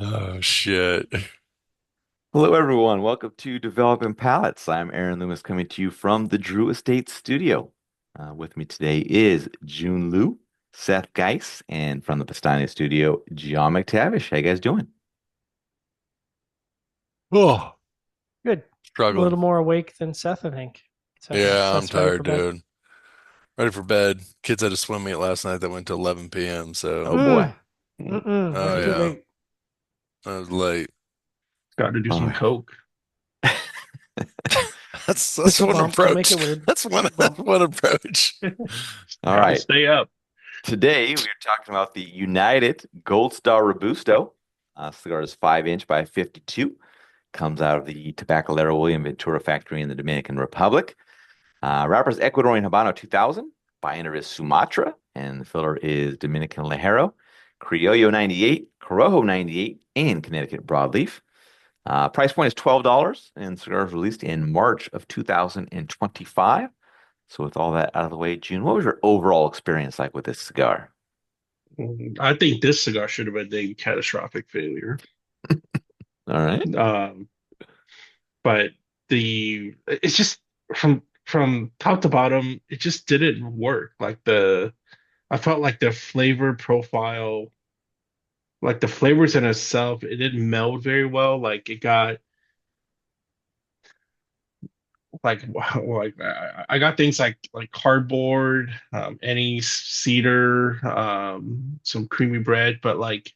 Oh shit. Hello, everyone. Welcome to Developing Palettes. I'm Aaron Loomis coming to you from the Drew Estate Studio. With me today is Jiunn Liu, Seth Geis, and from the Pastania Studio, John McTavish. How you guys doing? Oh, Good. A struggling. little more awake than Seth, I think. Yeah, I'm Seth's ready for tired, bed. dude. Ready for bed. Kids had a swim meet last night that went to 11 p.m. So, Oh boy. oh That's too yeah, late. I was late. Got to do All some right. coke. That's Take a one bump. Don't make approach. it weird. That's one Take a that's bump. one approach. All Got to right. stay up. Today we're talking about the United Gold Star Robusto. Cigar is 5 inch by 52. Comes out of the Tabacalera William Ventura factory in the Dominican Republic. Wrapper is Ecuadorian Habano 2000. Binder is Sumatra. And the filler is Dominican Lajero, Criollo 98, Corojo 98, and Connecticut Broadleaf. Price point is $12, and cigar was released in March of 2025. So, with all that out of the way, June, what was your overall experience like with this cigar? I think this cigar should have been named catastrophic failure. All right. Um, but it's just from top to bottom, it just didn't work. I felt like the flavor profile, like the flavors in itself, it didn't meld very well. Like it got I got things like cardboard, any cedar, some creamy bread, but like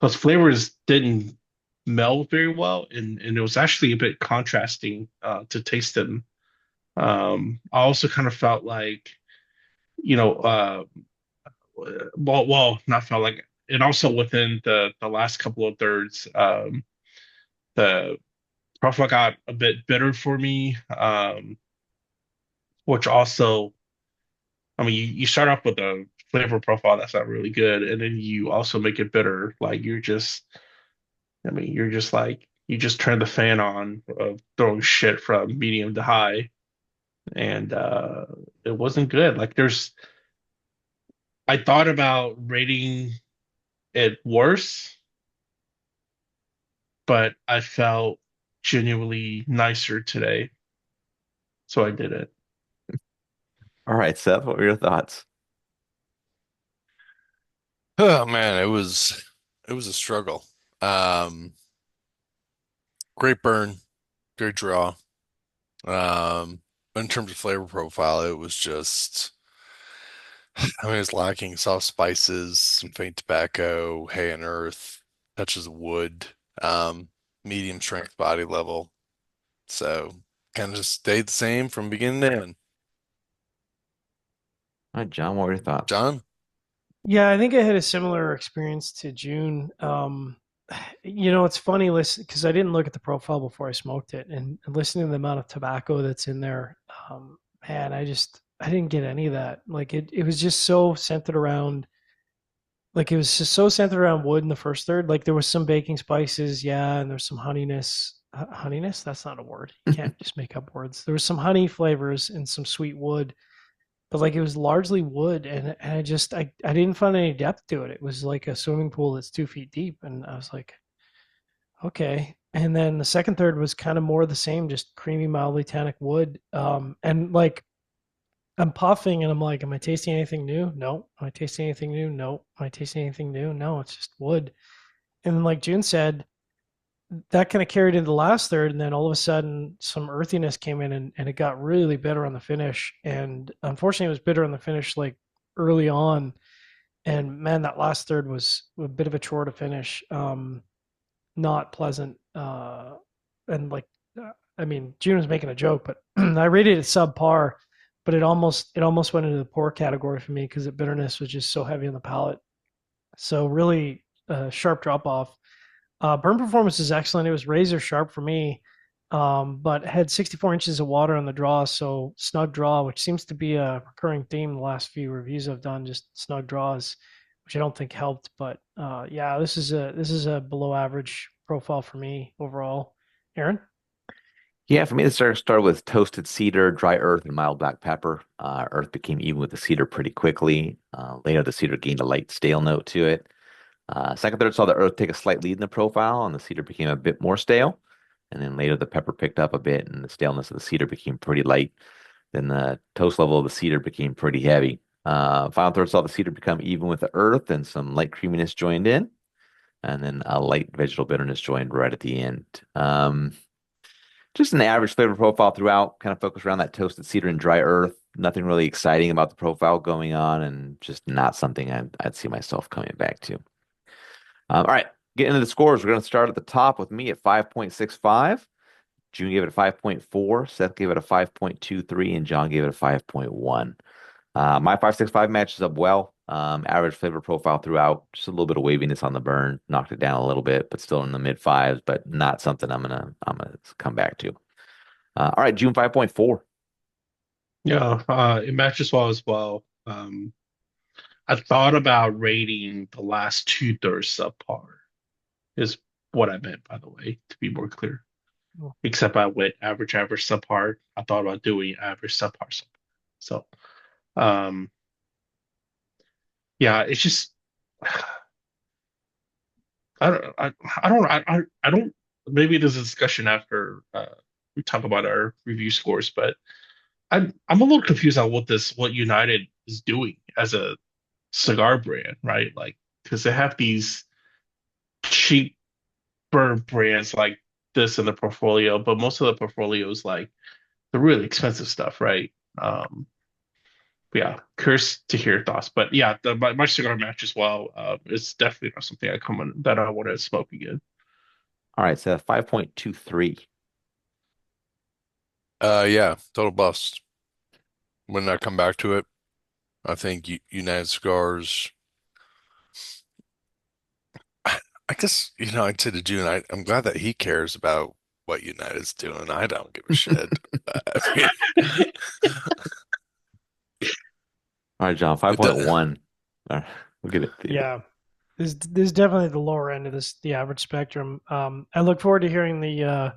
those flavors didn't meld very well, and it was actually a bit contrasting to taste them. I also kind of felt like, you know, not felt like, and also within the last couple of thirds, the profile got a bit bitter for me, which also, I mean, you start off with a flavor profile that's not really good, and then you also make it bitter. I mean, you're just like, you just turn the fan on of throwing shit from medium to high, and it wasn't good. I thought about rating it worse, but I felt genuinely nicer today, so I did it. All right, Seth, what were your thoughts? Oh man, it was a struggle. Um, Great burn, great draw. Um, in terms of flavor profile, it was just, I mean, it's lacking soft spices, some faint tobacco, hay and earth, touches of wood, um, medium strength body level. So kind of just stayed the same from beginning to end. All right, John, what were your thoughts? John? Yeah, I think I had a similar experience to June. It's funny, listen, because I didn't look at the profile before I smoked it, and listening to the amount of tobacco that's in there, man, I didn't get any of that. Like it was just so centered around like it was just so centered around wood in the first third. Like there was some baking spices, yeah, and there's some honeyness. Honeyness? That's not a word. You can't just make up words. There was some honey flavors and some sweet wood, but like it was largely wood, and I didn't find any depth to it. It was like a swimming pool that's 2 feet deep, and I was like, okay. And then the second third was kind of more of the same, just creamy, mildly tannic wood. And like I'm puffing and I'm like, am I tasting anything new? No. Am I tasting anything new? No. Am I tasting anything new? No, it's just wood. And then, like June said, that kind of carried into the last third. And then all of a sudden, some earthiness came in and it got really bitter on the finish. And unfortunately, it was bitter on the finish like early on. And man, that last third was a bit of a chore to finish. Not pleasant. And like, I mean, June was making a joke, but I rated it subpar, but it almost went into the poor category for me because the bitterness was just so heavy on the palate. So really sharp drop off. Burn performance is excellent. It was razor sharp for me, but had 64 inches of water on the draw, so snug draw, which seems to be a recurring theme in the last few reviews I've done. Just snug draws, which I don't think helped. But yeah, this is a below average profile for me overall. Aaron? Yeah, for me, it started with toasted cedar, dry earth, and mild black pepper. Earth became even with the cedar pretty quickly. Later, the cedar gained a light stale note to it. Second, third saw the earth take a slight lead in the profile, and the cedar became a bit more stale. And then later, the pepper picked up a bit, and the staleness of the cedar became pretty light. Then the toast level of the cedar became pretty heavy. Final third saw the cedar become even with the earth, and some light creaminess joined in, and then a light vegetal bitterness joined right at the end. Just an average flavor profile throughout, kind of focused around that toasted cedar and dry earth. Nothing really exciting about the profile going on, and just not something I'd see myself coming back to. All right, getting into the scores. We're going to start at the top with me at 5.65. Jiunn gave it a 5.4. Seth gave it a 5.23, and John gave it a 5.1. My 5.65 matches up well. Average flavor profile throughout, just a little bit of waviness on the burn, knocked it down a little bit, but still in the mid fives, but not something I'm gonna come back to. All right, Jiunn 5.4. Yeah, it matches well as well. I thought about rating the last two-thirds subpar, is what I meant, by the way, to be more clear. Except I went average, average, subpar. I thought about doing average, subpar, subpar. So, um, yeah, it's just I don't. Maybe there's a discussion after we talk about our review scores, but I'm a little confused on what United is doing as a cigar brand, right? Like, because they have these cheaper brands like this in the portfolio, but most of the portfolio is like the really expensive stuff, right? Um, yeah, curious to hear your thoughts. But yeah, my cigar match as well. It's definitely not something that I want to smoke again. All right, Seth 5.23. Yeah, total bust. When I come back to it, I think United Cigars. I guess, I'd say to June, I'm glad that he cares about what United's doing. I don't give a shit. I mean, All right, John it does, 5.1. All right, we'll get it to you. Yeah, this is definitely the lower end of the average spectrum. I look forward to hearing the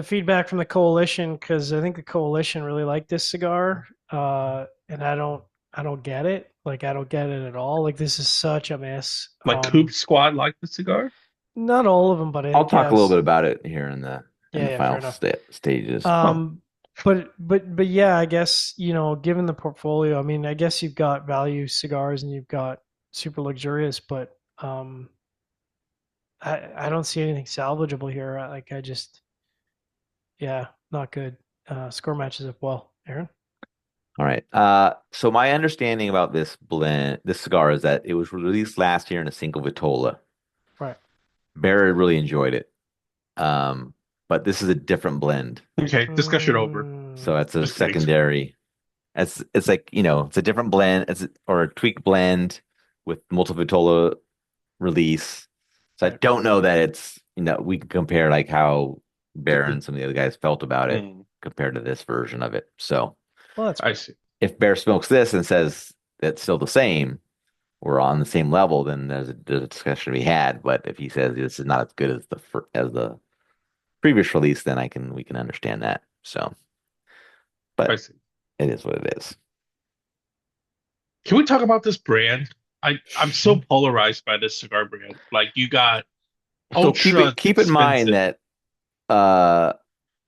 feedback from the coalition because I think the coalition really liked this cigar, and I don't get it. Like I don't get it at all. Like this is such a miss. Like Coop Squad like the cigar? Not all of them, but I I'll think talk a little yes. bit about it here in the Yeah, yeah, fair final enough. stages. Huh. Um, but yeah, I guess given the portfolio, I mean, I guess you've got value cigars and you've got super luxurious, but I don't see anything salvageable here. Like I just yeah, not good. Score matches up well, Aaron. All right. So my understanding about this cigar is that it was released last year in a single vitola. Right. Barry really enjoyed it. Um, but this is a different blend. Okay, discussion over. So it's a Just kidding. secondary. It's like, it's a different blend. Or a tweak blend with multiple vitola release. So I Right. don't know that we can compare like how Bear and some of the other guys felt about it compared to this version of it. So Well, that's I good. see. if Bear smokes this and says it's still the same, we're on the same level, then there's a discussion to be had. But if he says this is not as good as the previous release, then we can understand that. So, I but see. it is what it is. Can we talk about this brand? I'm so polarized by this cigar brand. Like you got So ultra keep in mind expensive. that uh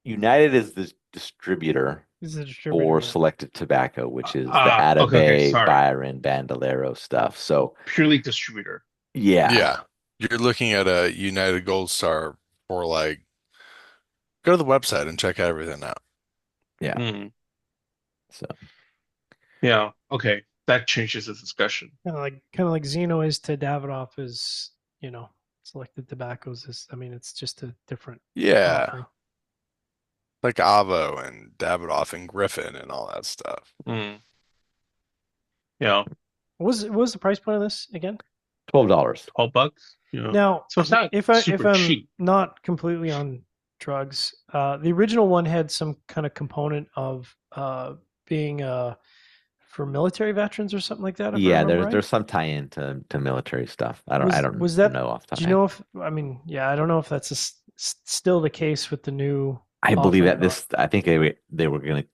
United is the distributor This is a for distributor. selected tobacco, which is the Okay, Atabey, sorry. Byron, Bandolero stuff. So Purely distributor. yeah, yeah. You're looking at a United Gold Star for like, go to the website and check everything out. yeah. Mm, So yeah. Okay, that changes the discussion. Kind of like Xeno is to Davidoff is selected tobaccos is. I mean, it's just a different Yeah. offering. Like Avo and Davidoff and Griffin and all that stuff. Mm, yeah, What was the price point of this again? $12. $12. Yeah. Now, So it's not if super I'm cheap. not completely on drugs, the original one had some kind of component of being for military veterans or something like that, if I Yeah, remember right. there's some tie-in to military stuff. I Was don't was that? know off the top Do of you my head. know if? I mean, yeah, I don't know if that's still the case with the new I believe offering or that not. I think they were going to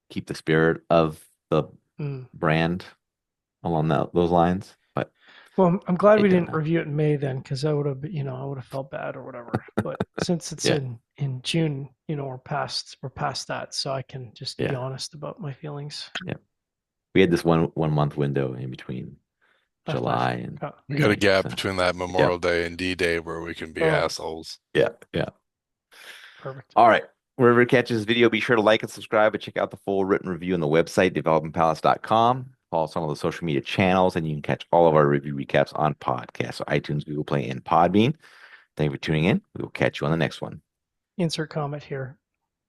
keep the spirit of the Mm. brand along those lines. But Well, I'm glad we It didn't done. review it in May then, because I would have, I would have felt bad or whatever. But since it's Yeah. in June, we're past that, so I can just be Yeah. honest about my feelings. We had this one month window in between After July and We got a May. gap So between that yeah, Memorial Day and D-Day where we can be Oh, assholes. yeah, yeah. perfect. All right. Wherever you catch this video, be sure to like and subscribe and check out the full written review on the website, developmentpalace.com. Follow us on all the social media channels, and you can catch all of our review recaps on podcasts, so iTunes, Google Play, and Podbean. Thank you for tuning in. We will catch you on the next one. Insert comment here.